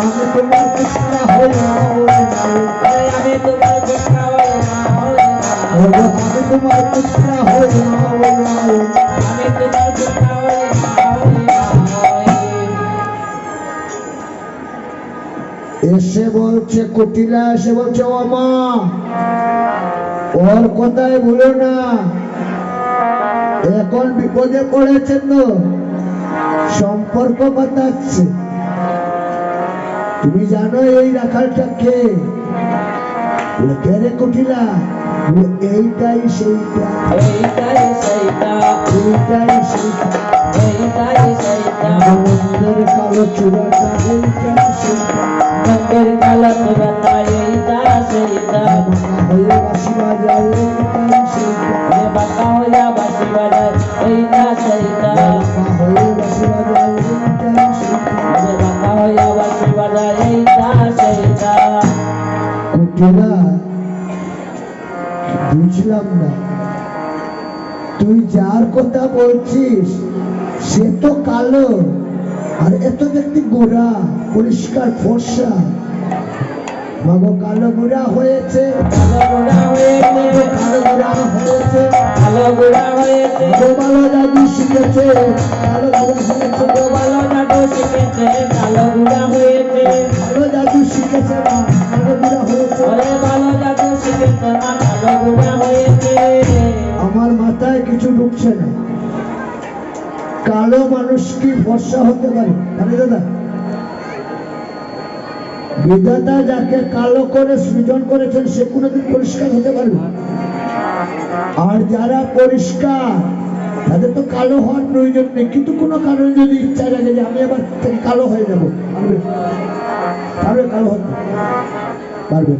আমি তোমার কৃষ্ণা হই না আমি তোমার কৃষ্ণ হই না আমি তোমার কৃষ্ণা হই না আমি তোমার কৃষ্ণ হই না এসে বলছে কুটিলা এসে বলছে ও মা ওর কথাই ভুলো না এখন বিপদে পড়েছে তো সম্পর্ক বাতাচ্ছে তুমি জানো এই রাখালটা কে কে রে কুটিলা এইটাই সেইটা এইটাই সেইটা এইটাই সেইটা এইটাই সেইটা মন্দের কালো চূড়াটা এইটাই সেইটা মন্দের কালো চূড়াটা এইটা সেইটা হয়ে বাসি বাজায় এইটাই সেইটা বাঁকা হইয়া বাঁশি বাজায় এইটা সেইটা হয়ে বাসি বাজায় এইটাই সেইটা বাঁকা হইয়া বাঁশি বাজায় এইটা সেইটা কুটিলা বুঝলাম না তুই যার কথা বলছিস সে তো কালো আর এত দেখতে গোরা পরিষ্কার ফর্সা বাবা কালো গোরা হয়েছে কালো গোড়া হয়েছে কালো গোরা হয়েছে কালো গোড়া হয়েছে ভালো জাদু শিখেছে কালো গোরা হয়েছে ভালো জাদু শিখেছে কালো গোড়া হয়েছে ভালো জাদু শিখেছে না কালো গোরা হয়েছে ওরে ভালো জাদু শিখেছে না কালো গোড়া হয়েছে আমার মাথায় কিছু ঢুকছে না কালো মানুষ কি ফর্সা হতে পারে আরে দাদা বিধাতা যাকে কালো করে সৃজন করেছেন সে কোনোদিন পরিষ্কার হতে পারবে আর যারা পরিষ্কার তাদের তো কালো হওয়ার প্রয়োজন নেই কিন্তু কোনো কারণে যদি ইচ্ছা লাগে যে আমি আবার থেকে কালো হয়ে যাবো পারবে পারবে কালো হতে পারবে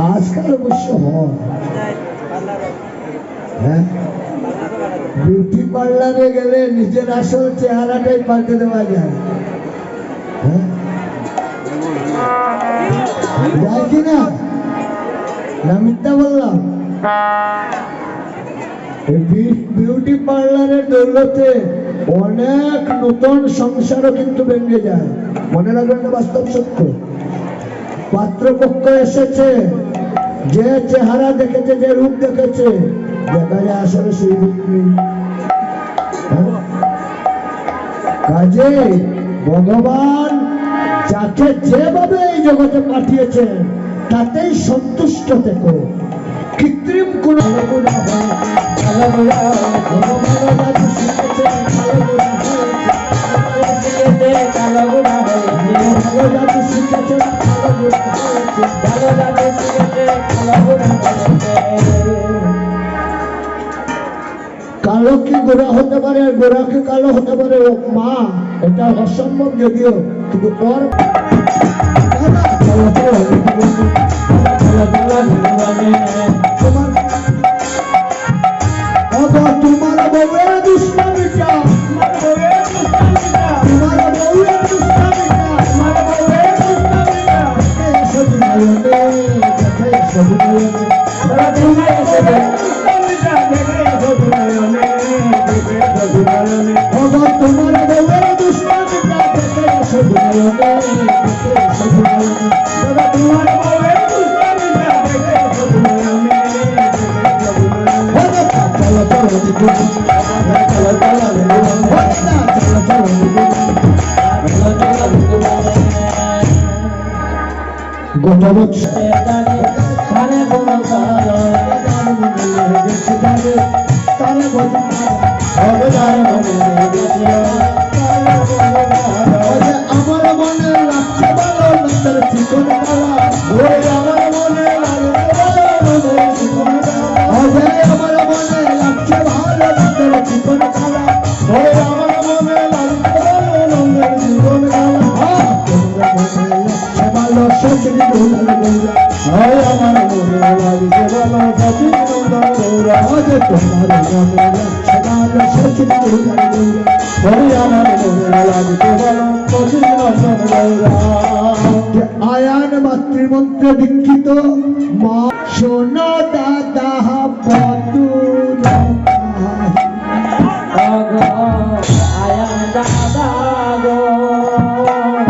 আজকাল অবশ্য হয় হ্যাঁ বিউটি পার্লারে গেলে নিজের আসল চেহারাটাই পাল্টে দেওয়া যায় হ্যাঁ যায় কিনা না মিথ্যা বললাম বিউটি পার্লারের দৌলতে অনেক নতুন সংসারও কিন্তু ভেঙে যায় মনে রাখবেন না বাস্তব সত্য পাত্রপক্ষ এসেছে যে চেহারা দেখেছে যে রূপ দেখেছে দেখা যায় আসলে সেই রূপ নেই কাজে ভগবান যাকে যেভাবে এই জগতে পাঠিয়েছেন তাতেই সন্তুষ্ট থেকো কৃত্রিম কোন কালো কি গোরা হতে পারে আর গোরা কি কালো হতে পারে মা এটা অসম্ভব যদিও কিন্তু ওর তোমার বউয়ের দুষ্টামিটা তোমার বউয়ের দুষ্টামিটা তোমার বউয়ের দুষ্টামিটা গত বছর আমার মনে লাগছে ভালো নন্দর চিকন আমার মনে আমার মনে লাগছে ভালো নন্দর চিকন কালা আমার মনে লাগছে ভালো নন্দর চিকন কালা ভালো সচিন আমার মনে লাগছে ভালো সচিন তোমার সচিন আয়ান মাতৃমন্ত্রে দীক্ষিত মা সোনা দাদা বধূ